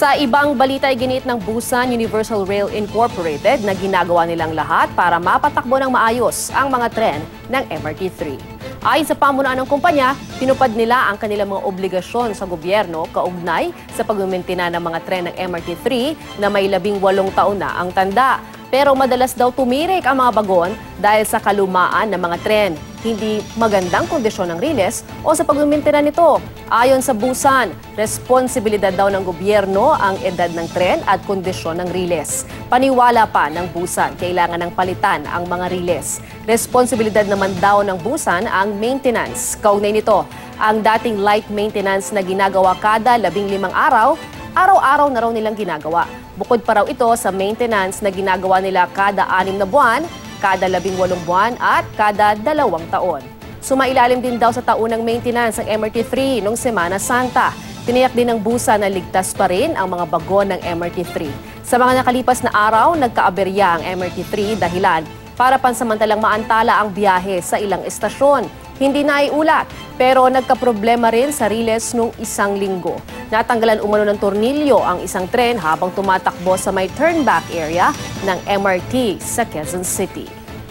Sa ibang balita ay giniit ng Busan Universal Rail Incorporated na ginagawa nilang lahat para mapatakbo ng maayos ang mga tren ng MRT-3. Ayon sa pamunuan ng kumpanya, tinupad nila ang kanilang mga obligasyon sa gobyerno kaugnay sa pagmamintina ng mga tren ng MRT-3 na may 18 taon na ang tanda. Pero madalas daw tumirik ang mga bagon dahil sa kalumaan ng mga tren, hindi magandang kondisyon ng riles o sa pagmamintina nito. Ayon sa Busan, responsibilidad daw ng gobyerno ang edad ng tren at kondisyon ng riles. Paniwala pa ng Busan, kailangan ng palitan ang mga riles. Responsibilidad naman daw ng Busan ang maintenance. Kaugnay nito, ang dating light maintenance na ginagawa kada 15 araw, araw-araw na raw nilang ginagawa. Bukod pa raw ito sa maintenance na ginagawa nila kada 6 na buwan, kada 18 buwan at kada 2 taon. Sumailalim din daw sa taunang maintenance ang MRT-3 noong Semana Santa. Tiniyak din ng Busan na ligtas pa rin ang mga bagon ng MRT-3. Sa mga nakalipas na araw, nagkaaberya ang MRT-3 dahilan para pansamantalang maantala ang biyahe sa ilang estasyon. Hindi na iulat, pero nagkaproblema rin sa riles nung 1 linggo. Natanggalan umano ng tornilyo ang isang tren habang tumatakbo sa may turnback area ng MRT sa Quezon City.